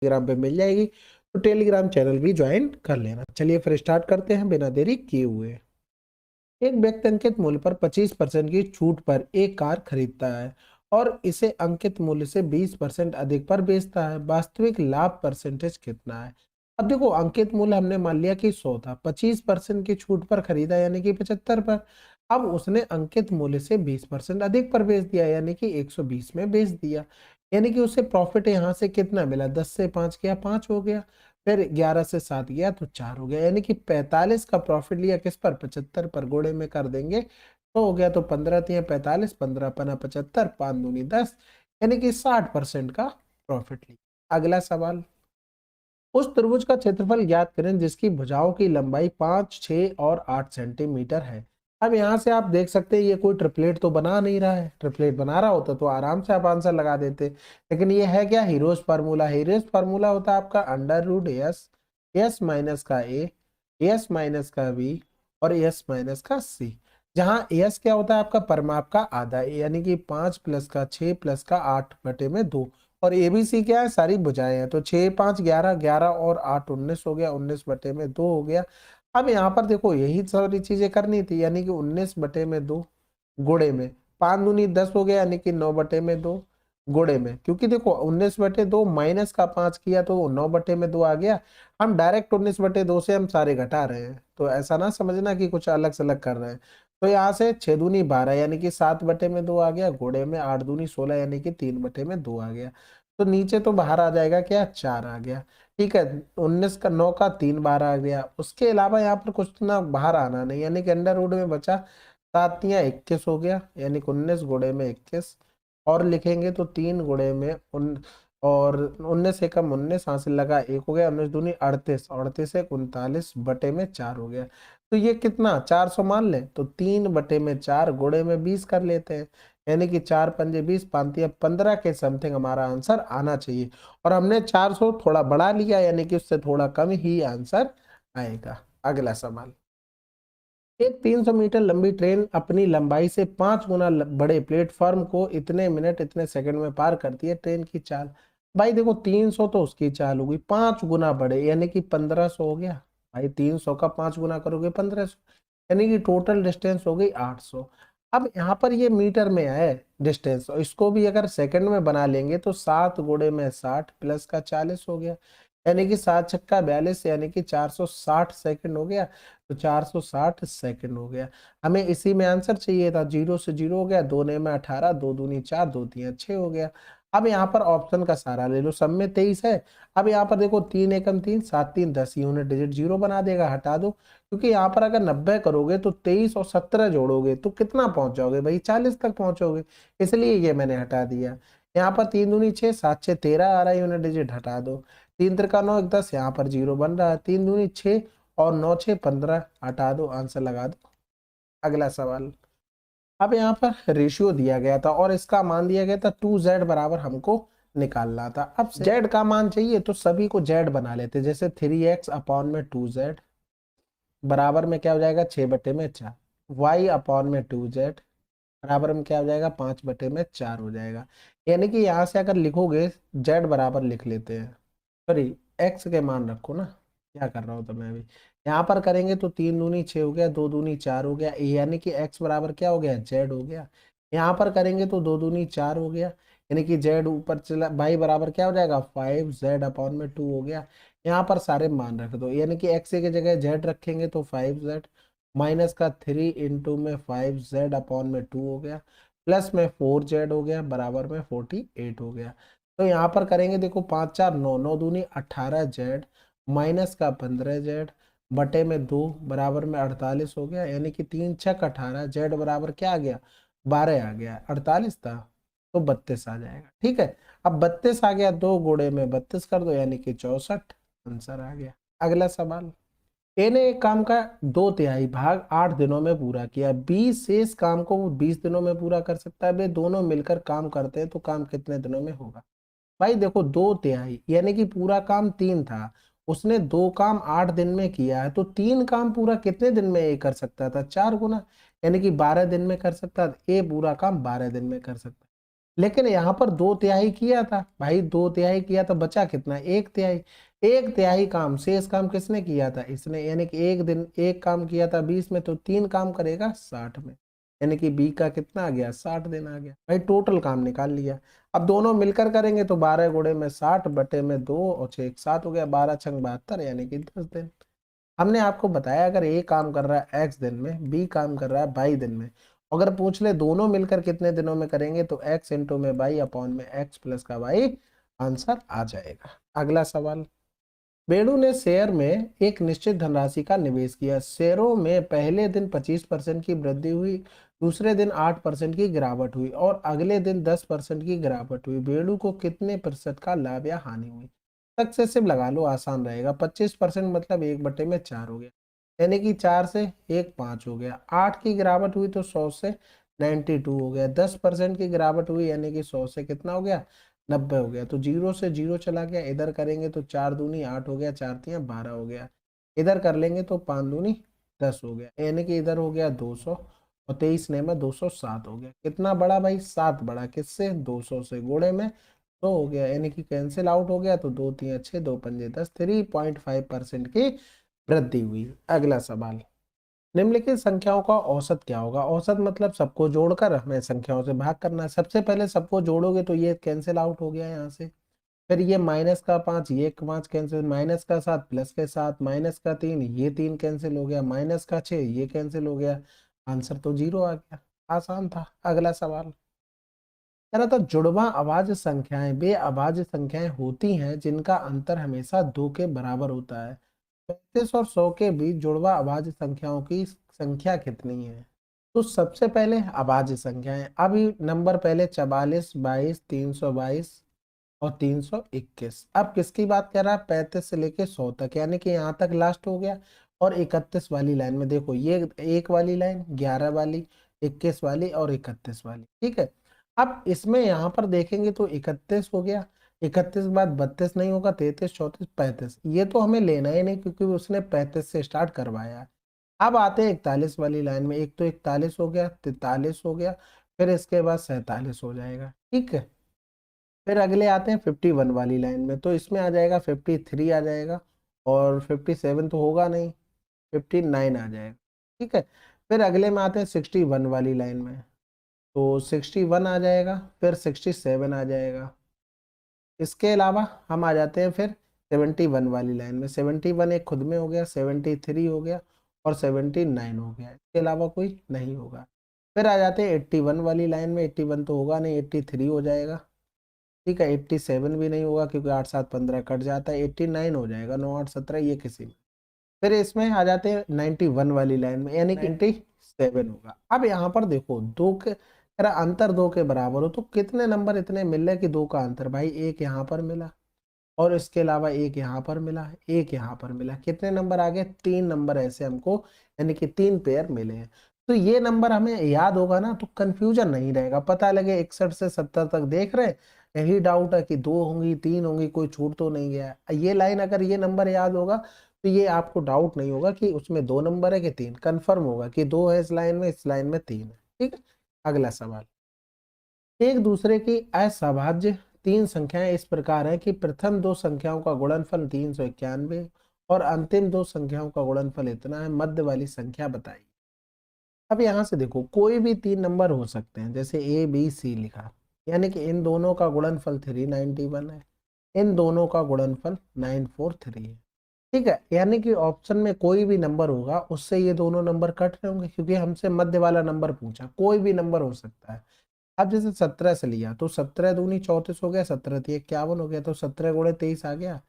Telegram पे मिल जाएगी, तो टेलीग्राम चैनल भी ज्वाइन कर लेना। चलिए फिर स्टार्ट करते हैं बिना देरी किए हुए। एक व्यक्ति अंकित मूल्य पर 25% की छूट पर एक कार खरीदता है और इसे अंकित मूल्य से 20% अधिक पर बेचता है। वास्तविक लाभ परसेंटेज कितना है? अब देखो, अंकित मूल्य हमने मान लिया कि 100 था, 25% की छूट पर खरीदा यानी कि 75 पर। अब उसने अंकित मूल्य से 20% अधिक पर बेच दिया यानी कि 120 में बेच दिया। यानी कि उसे प्रॉफिट यहाँ से कितना मिला? 10 से 5 गया, 5 हो गया। फिर 11 से 7 गया तो 4 हो गया, यानी कि 45 का प्रॉफिट लिया किस पर? 75 पर। गोड़े में कर देंगे तो हो गया, तो 15 तिया 45, 15 पना 75, 5 दूनी 10, यानी कि 60% का प्रॉफिट लिया। अगला सवाल, उस त्रिभुज का क्षेत्रफल ज्ञात करें जिसकी भुजाओं की लंबाई 5, 6 और 8 सेंटीमीटर है। अब यहाँ से आप देख सकते हैं ये कोई ट्रिपलेट तो बना नहीं रहा है। ट्रिपलेट बना रहा होता तो आराम से आप आंसर लगा देते, लेकिन ये है क्या? Heroes formula. हीरोज फार्मूला होता है आपका under root S, S minus का ए, एस माइनस का बी और एस माइनस का सी। जहाँ एस क्या होता है? आपका परमाप का आधा, यानी कि 5 प्लस का 6 प्लस का 8 बटे में 2। और एबीसी क्या है? सारी भुजाएं हैं, तो 6 5 11, 11 और 8 19 हो गया, 19 बटे में 2 हो गया। अब यहाँ पर देखो यही सारी चीजें करनी थी, यानी कि 19 बटे में 2 गुणे में 5 दूनी 10 हो गया, यानी कि 9 बटे में 2 गुणे में, क्योंकि देखो 19 बटे 2 माइनस का 5 किया तो 9 बटे में 2 आ गया। हम डायरेक्ट 19 बटे 2 से हम सारे घटा रहे हैं, तो ऐसा ना समझना कि कुछ अलग से अलग कर रहे हैं। तो यहाँ से 6 दूनी 12 यानी कि 7 बटे में 2 आ गया, गुणे में 8 दूनी 16 यानी कि 3 बटे में 2 आ गया। तो नीचे तो बाहर आ जाएगा क्या? 4 आ गया। ठीक है, 19 का 9 का 3 बार आ गया। उसके अलावा यहाँ पर कुछ ना बाहर आना नहीं, यानी कि अंडर रूट में बचा 7 तिया 21 हो गया, यानी कि 19 गुणे में 21। और लिखेंगे तो 3 गुणे में और 19 से कम 19 हासिल लगा 1 हो गया, 19 दूनी 38, 38 से 39 बटे में 4 हो गया। तो ये कितना? 400 मान ले तो 3 बटे में 4 गुणे में 20 कर लेते हैं, यानी कि 4 पंजे 20, 5 15 के समथिंग हमारा आंसर आना चाहिए। और हमने 400 थोड़ा बढ़ा लिया, यानी कि उससे थोड़ा कम ही आंसर आएगा। अगला सवाल, एक 300 मीटर लंबी ट्रेन अपनी लंबाई से 5 गुना बड़े प्लेटफॉर्म को इतने मिनट इतने सेकंड में पार करती है। ट्रेन की चाल, भाई देखो 300 तो उसकी चाल हो गई, 5 गुना बड़े यानी कि 1500 हो गया। भाई 300 का 5 गुना करोगे 1500, यानी कि टोटल डिस्टेंस हो गई 800। अब यहाँ पर ये मीटर में है डिस्टेंस, और इसको भी अगर सेकंड में बना लेंगे तो 7 गुणे में 60 प्लस का 40 हो गया, यानी कि 7 छक्का 42, यानी कि 460 सेकंड हो गया। तो 460 सेकंड हो गया। हमें इसी में आंसर चाहिए था। 0 से 0 हो गया, 2 ने में 18, 2 दूनी 4, 2 तिया 6 हो गया। अब यहाँ पर ऑप्शन का सारा ले लो, सब में 23 है। अब यहाँ पर देखो 3 एकम 3, 7 3 10, यूनिट डिजिट 0 बना देगा, हटा दो। क्योंकि यहाँ पर अगर 90 करोगे तो 23 और 17 जोड़ोगे तो कितना पहुंच जाओगे भाई? 40 तक पहुंचोगे, इसलिए ये मैंने हटा दिया। यहाँ पर 3 दूनी 6, 7 6 13 आ रहा है, यूनिट डिजिट हटा दो। 3 त्रिका 9 1 10, यहाँ पर 0 बन रहा है। 3 दूनी 6 और 9 6 15, हटा दो, आंसर लगा दो। अगला सवाल, अब यहाँ पर रेशियो दिया गया था और इसका मान दिया गया था 2z बराबर हमको निकालना था। अब z का मान चाहिए तो सभी को z बना लेते, जैसे 3x अपॉन में 2z बराबर में क्या हो जाएगा? 6 बटे में 4। y अपॉन में 2z बराबर में क्या हो जाएगा? 5 बटे में 4 हो जाएगा। यानी कि यहाँ से अगर लिखोगे z बराबर लिख लेते हैं, सॉरी x के मान रखो ना, क्या कर रहा हूँ तो मैं अभी यहाँ पर करेंगे तो 3 दूनी 6 हो गया, 2 दूनी 4 हो गया, यानी कि x बराबर क्या हो गया? z हो गया। यहाँ पर करेंगे तो 2 दूनी 4 हो गया, यानी कि z ऊपर चला, y बराबर क्या हो जाएगा? 5z अपॉन में 2 हो गया। यहाँ पर सारे मान रख दो, यानी कि x की जगह z रखेंगे तो 5z माइनस का 3 इंटू में 5z अपॉन में 2 हो गया, प्लस में 4z हो गया, बराबर में 48 हो गया। तो यहाँ पर करेंगे देखो 5 4 9, 9 दूनी 18z माइनस का 15z बटे में 2 बराबर में 48 हो गया, यानी कि 3 छक 18, z बराबर क्या आ गया? 12 आ गया, 48 था तो 32 आ जाएगा। ठीक है, अब 32 आ गया, 2 गुणे में 32 कर दो, यानी कि 64, आंसर आ गया। अगला सवाल, ए ने एक काम का 2/3 भाग 8 दिनों में पूरा किया, 20 शेष काम को वो 20 दिनों में पूरा कर सकता है। वे दोनों मिलकर काम करते हैं तो काम कितने दिनों में होगा? भाई देखो 2/3 यानी कि पूरा काम 3 था, उसने 2 काम 8 दिन में किया है, तो 3 काम पूरा कितने दिन में ये कर सकता था? 4 गुना, यानी कि 12 दिन में कर सकता था। ये पूरा काम 12 दिन में कर सकता है। लेकिन यहाँ पर 2/3 किया था भाई, 2/3 किया तो बचा कितना, 1/3। 1/3 काम, शेष काम किसने किया था, इसने। यानी कि एक दिन एक काम किया था 20 में, तो 3 काम करेगा 60 में। यानी कि बी का कितना आ गया, 60 दिन आ गया भाई। टोटल काम निकाल लिया। अब दोनों मिलकर करेंगे तो 12 गुणे में 60 बटे में 2 और 6 7 हो गया, 12 छंग 72, यानी कि 10 दिन। हमने आपको बताया अगर ए काम कर रहा है एक्स दिन में, बी काम कर रहा है बाई दिन में, अगर पूछ ले दोनों मिलकर कितने दिनों में करेंगे, तो एक्स इंटू में बाई अपॉन में एक्स प्लस का वाई आंसर आ जाएगा। अगला सवाल, बेड़ू ने शेयर में एक निश्चित धनराशि का निवेश किया। शेयरों में पहले दिन 25% की वृद्धि हुई, दूसरे दिन 8% की गिरावट हुई और अगले दिन 10% की गिरावट हुई। बेड़ू को कितने प्रतिशत का लाभ या हानि हुई। सक्सेसिव लगा लो, आसान रहेगा। 25% मतलब 1/4 हो गया, यानी कि 4 से 1 5 हो गया। 8 की गिरावट हुई तो 100 से 92 हो गया। 10% की गिरावट हुई यानी कि 100 से कितना हो गया, 90 हो गया। तो 0 से 0 चला गया, इधर करेंगे तो 4 दूनी 8 हो गया, 4 तियां 12 हो गया। इधर कर लेंगे तो 5 दूनी 10 हो गया, यानी कि इधर हो गया 200 और 23 ने में 207 हो गया। कितना बड़ा भाई, 7 बड़ा। किससे, 200 से। गुणे में 2 हो गया, यानी कि कैंसिल आउट हो गया। तो 2 तियां 6, 2 पंजे 10, 3.5% की वृद्धि हुई। अगला सवाल, निम्नलिखित संख्याओं का औसत क्या होगा। औसत मतलब सबको जोड़कर हमें संख्याओं से भाग करना है। सबसे पहले सबको जोड़ोगे तो ये कैंसिल आउट हो गया यहाँ से। फिर ये -5, ये 5 कैंसिल, -7 प्लस के 7, -3, ये 3 कैंसिल हो गया, -6 ये कैंसिल हो गया। आंसर तो 0 आ गया। आसान था। अगला सवाल कह रहा था, जुड़वा अभाज्य संख्याएं वे अभाज्य संख्याएं होती हैं जिनका अंतर हमेशा 2 के बराबर होता है। 35 और 100 के बीच जुड़वा अभाज्य संख्याओं की संख्या कितनी है। तो सबसे पहले अभाज्य संख्याएं, अभी नंबर पहले 44, 22, 322 और 321। अब किसकी बात कर रहा है, 35 से लेके 100 तक, यानी कि यहाँ तक लास्ट हो गया। और 31 वाली लाइन में देखो, ये एक वाली लाइन, 11 वाली, 21 वाली और 31 वाली, ठीक है। अब इसमें यहाँ पर देखेंगे तो 31 हो गया, 31 के बाद 32 नहीं होगा, 33, 34, 35, ये तो हमें लेना ही नहीं क्योंकि उसने 35 से स्टार्ट करवाया है। अब आते हैं 41 वाली लाइन में, एक तो 41 हो गया, 43 हो गया, फिर इसके बाद 47 हो जाएगा, ठीक है। फिर अगले आते हैं 51 वाली लाइन में, तो इसमें आ जाएगा 53 आ जाएगा, और 57 तो होगा नहीं, 59 आ जाएगा, ठीक है। फिर अगले में आते हैं 61 वाली लाइन में, तो 61 आ जाएगा, फिर 67 आ जाएगा। इसके अलावा हम आ जाते हैं फिर 71 वाली लाइन में, 71 एक खुद में हो गया, 73 हो गया और 79 हो गया। इसके अलावा कोई नहीं होगा। फिर आ जाते हैं 81 वाली लाइन में, 81 तो होगा नहीं, 83 हो जाएगा, ठीक है। 87 भी नहीं होगा क्योंकि 8 7 15 कट जाता है, 89 हो जाएगा, 9 8 17 ये किसी में। फिर इसमें आ जाते हैं 91 वाली लाइन में, यानी कि 97 होगा। अब यहाँ पर देखो, दो के अगर अंतर 2 के बराबर हो तो कितने नंबर इतने मिल रहे कि 2 का अंतर, भाई एक यहाँ पर मिला और इसके अलावा एक यहाँ पर मिला, एक यहाँ पर मिला। कितने नंबर आ गए, 3 नंबर ऐसे हमको, यानी कि 3 पेयर मिले हैं। तो ये नंबर हमें याद होगा ना, तो कंफ्यूजन नहीं रहेगा। पता लगे 61 से 70 तक देख रहे हैं, यही डाउट है कि 2 होंगी 3 होंगी, कोई छूट तो नहीं गया है। ये लाइन अगर ये नंबर याद होगा तो ये आपको डाउट नहीं होगा कि उसमें 2 नंबर है कि 3, कंफर्म होगा कि 2 है इस लाइन में 3 है, ठीक है। अगला सवाल, एक दूसरे की असभाज्य 3 संख्याएं इस प्रकार हैं कि प्रथम 2 संख्याओं का गुणनफल 391 और अंतिम 2 संख्याओं का गुणनफल इतना है, मध्य वाली संख्या बताइए। अब यहां से देखो, कोई भी 3 नंबर हो सकते हैं, जैसे ए बी सी लिखा, यानी कि इन दोनों का गुणनफल 391 है, इन दोनों का गुणनफल 943 है, ठीक है। यानी कि ऑप्शन में कोई भी नंबर होगा उससे ये दोनों नंबर कट रहे होंगे, क्योंकि हमसे मध्य वाला नंबर पूछा, कोई भी नंबर हो सकता है। अब जैसे 17 से लिया तो 17 दूनी 34 हो गया, 17 तिया 51 हो गया, तो 17 गुणे 23 आ गया।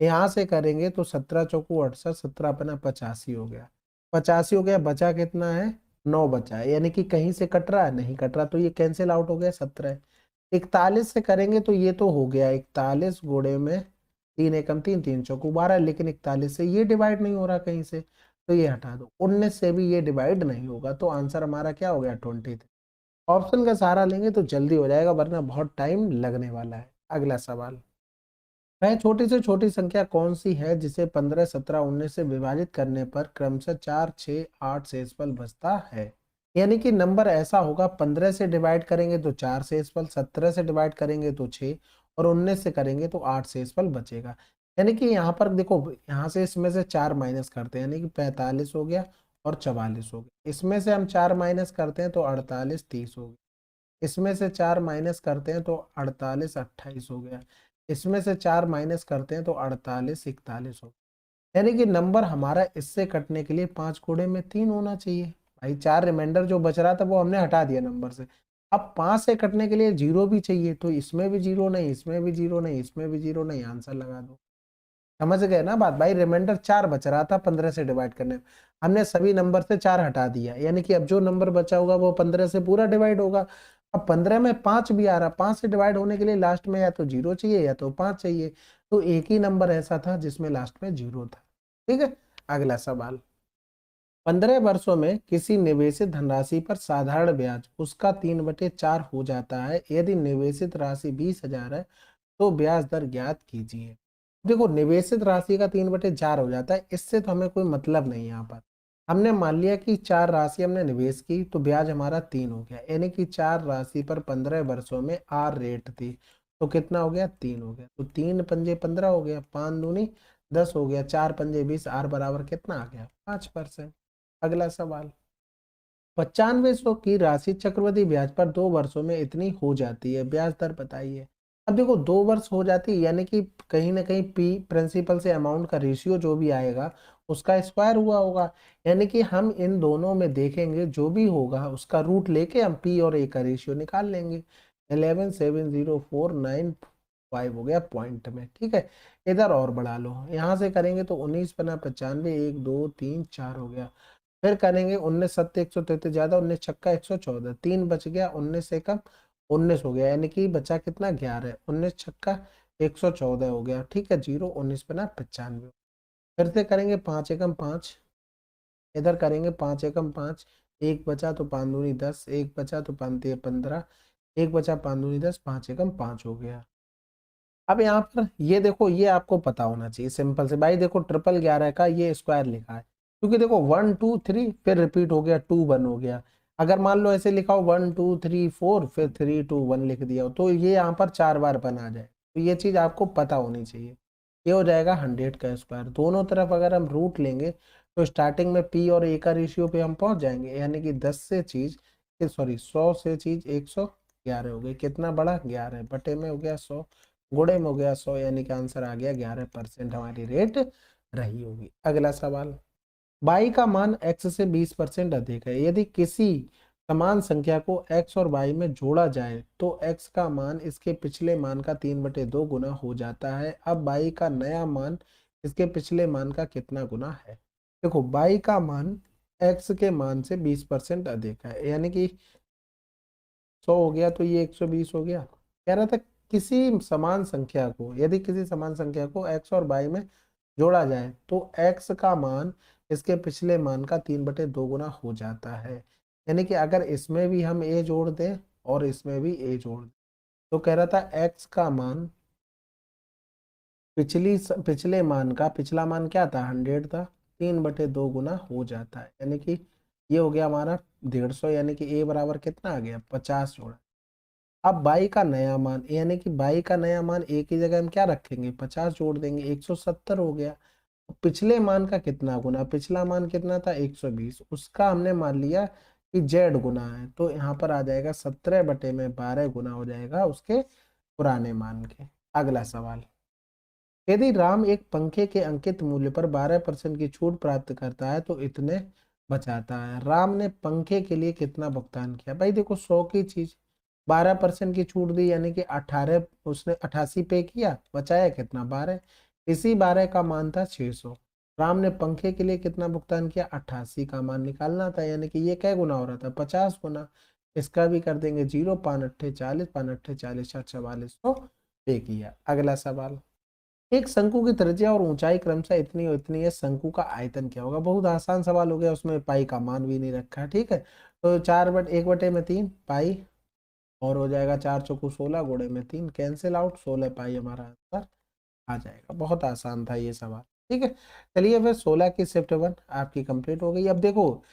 यहाँ से करेंगे तो 17 चौकू 68, 17 अपना 85 हो गया, 85 हो गया। बचा कितना है, 9 बचा है, यानी कि कहीं से कट रहा है, नहीं कट रहा, तो ये कैंसिल आउट हो गया 17। 41 से करेंगे तो ये तो हो गया 41 गुणे में 3 एकम 3, 3 चौकू 12, लेकिन 41 से ये डिवाइड नहीं हो रहा कहीं से, तो ये हटा दो। 19 से भी ये डिवाइड नहीं होगा, तो आंसर हमारा क्या हो गया, 23। ऑप्शन का सहारा लेंगे तो जल्दी हो जाएगा, वरना बहुत टाइम लगने वाला है। अगला सवाल, वह छोटी से छोटी संख्या कौन सी है जिसे 15 17 19 से विभाजित करने पर क्रमशः 4 6 8 शेषफल बचता है। यानी कि नंबर ऐसा होगा, 15 से डिवाइड करेंगे तो 4 शेषफल, 17 से डिवाइड करेंगे तो 6 और 19 से करेंगे तो 8 शेषफल बचेगा। यानी कि यहाँ पर देखो, यहाँ से इसमें से 4 माइनस करते हैं, यानी कि 45 हो गया और 44 हो गया। इसमें से हम 4 माइनस करते हैं तो 48 30 हो गया। इसमें से 4 माइनस करते हैं तो 48 28 हो गया। इसमें से 4 माइनस करते हैं तो 48 41 हो गया। यानी कि नंबर हमारा इससे कटने के लिए 5 गुणे में 3 होना चाहिए। भाई 4 रिमाइंडर जो बच रहा था वो हमने हटा दिया नंबर से। अब 5 से कटने के लिए 0 भी चाहिए, तो इसमें भी 0 नहीं, इसमें भी 0 नहीं, इसमें भी 0 नहीं, आंसर लगा दो। समझ गए ना बात? भाई रिमाइंडर 4 बच रहा था 15 से डिवाइड करने में, हमने सभी नंबर से 4 हटा दिया, यानी कि अब जो नंबर बचा होगा वो 15 से पूरा डिवाइड होगा। अब 15 में 5 भी आ रहा, 5 से डिवाइड होने के लिए लास्ट में या तो 0 चाहिए या तो 5 चाहिए, तो एक ही नंबर ऐसा था जिसमें लास्ट में 0 था। ठीक है, अगला सवाल। 15 वर्षों में किसी निवेशित धनराशि पर साधारण ब्याज उसका 3/4 हो जाता है। यदि निवेशित राशि 20,000 है तो ब्याज दर ज्ञात कीजिए। देखो, निवेशित राशि का 3/4 हो जाता है, इससे तो हमें कोई मतलब नहीं। यहाँ पर हमने मान लिया कि 4 राशि हमने निवेश की तो ब्याज हमारा 3 हो गया, यानी कि 4 राशि पर 15 वर्षों में आर रेट थी, तो कितना हो गया? 3 हो गया। तो 3 पंजे 15 हो गया, 5 दूनी 10 हो गया, 4 पंजे 20, आर बराबर कितना आ गया? 5%। अगला सवाल। 9500 की राशि चक्रवृद्धि ब्याज पर 2 वर्षों में इतनी हो जाती है, ब्याज दर बताइए। अब देखो, 2 वर्ष हो जाती है, यानी कि कहीं ना कहीं पी प्रिंसिपल से अमाउंट का रेशियो जो भी आएगा उसका स्क्वायर हुआ होगा। यानी कि हम इन दोनों में देखेंगे, जो भी होगा उसका रूट लेके हम पी और ए का रेशियो निकाल लेंगे। 11,704,9 हो गया पॉइंट में। ठीक है, इधर और बढ़ा लो, यहाँ से करेंगे तो 19 बना 95, 1 2 3 4 हो गया। फिर करेंगे 19 सत्ते 133 ज्यादा, 19 छक्का 114, 3 बच गया, 19 से कम 19 हो गया, यानी कि बचा कितना? 11। 19 छक्का 114 हो गया। ठीक है, 0 19 बना 95। फिर से करेंगे 5 एकम 5, इधर करेंगे 5 एकम 5, एक बचा तो 5 दूनी 10, एक बचा तो 5 तिया 15, एक बचा 5 दूनी 10, 5 एकम 5 हो गया। अब यहाँ पर ये देखो, ये आपको पता होना चाहिए सिंपल से। भाई देखो, 11,11 का ये स्क्वायर लिखा है, क्योंकि देखो 1 2 3 फिर रिपीट हो गया, 2 1 हो गया। अगर मान लो ऐसे लिखा हो 1 2 3 4 फिर 3 2 1 लिख दिया हो, तो ये यहाँ पर 4 बार बना जाए, तो ये चीज आपको पता होनी चाहिए। ये हो जाएगा 100 का स्क्वायर। दोनों तरफ अगर हम रूट लेंगे तो स्टार्टिंग में पी और ए का रेशियो पे हम पहुंच जाएंगे, यानी कि 10 से चीज, सॉरी 100 से चीज 111 हो गई। कितना बड़ा? 11 बटे में हो गया 100, गुणे में हो गया 100, यानी कि आंसर आ गया 11% हमारी रेट रही होगी। अगला सवाल। बाई का मान एक्स से 20% अधिक है। यदि किसी समान संख्या को एक्स और वाई में जोड़ा जाए तो एक्स का मान इसके पिछले मान का 3/2 गुना हो जाता है। अब बाई का नया मान इसके पिछले मान का कितना गुना है? देखो, बाई का मान एक्स के मान से 20% अधिक है, यानी कि 100 हो गया, तो ये 120 हो गया। कह रहा था किसी समान संख्या को, यदि किसी समान संख्या को एक्स और वाई में जोड़ा जाए तो एक्स का मान इसके पिछले मान का 3/2 गुना हो जाता है। यानी कि अगर इसमें भी हम ए जोड़ दें और इसमें भी ए जोड़ दें, तो कह रहा था एक्स का मान पिछले मान का, पिछला मान क्या था? 100 था, 3/2 गुना हो जाता है, यानी कि ये हो गया हमारा 150, यानी कि ए बराबर कितना आ गया? 50 जोड़ा। अब बाई का नया मान, यानी कि बाई का नया मान ए की जगह हम क्या रखेंगे? 50 जोड़ देंगे, 170 हो गया। पिछले मान का कितना गुना? पिछला मान कितना था? 120, उसका हमने मान लिया कि जेड गुना है, तो यहाँ पर आ जाएगा 17/12 गुना हो जाएगा उसके पुराने मान के। अगला सवाल। यदि राम एक पंखे के अंकित मूल्य पर 12% की छूट प्राप्त करता है तो इतने बचाता है। राम ने पंखे के लिए कितना भुगतान किया? भाई देखो, 100 की चीज 12% की छूट दी, यानी कि 18, उसने 88 पे किया, बचाया कितना? 12। इसी 12 का मान था 600। राम ने पंखे के लिए कितना भुगतान किया? 88 का मान निकालना था, यानी कि ये क्या गुना हो रहा था? 50 गुना। इसका भी कर देंगे 0, 5 अट्ठे 40, 5 अट्ठे 40, 4400 पे किया। अगला सवाल। एक शंकु की त्रिज्या और ऊंचाई क्रमशः इतनी और इतनी है, शंकु का आयतन क्या होगा? बहुत आसान सवाल हो गया, उसमें पाई का मान भी नहीं रखा है। ठीक है, तो 1/3 पाई, और हो जाएगा 4 चौकू 16, गुणे में 3 कैंसिल आउट, 16 पाई हमारा आंसर आ जाएगा। बहुत आसान था ये सवाल। ठीक है, चलिए फिर 16 की शिफ्ट 1 आपकी कंप्लीट हो गई। अब देखो,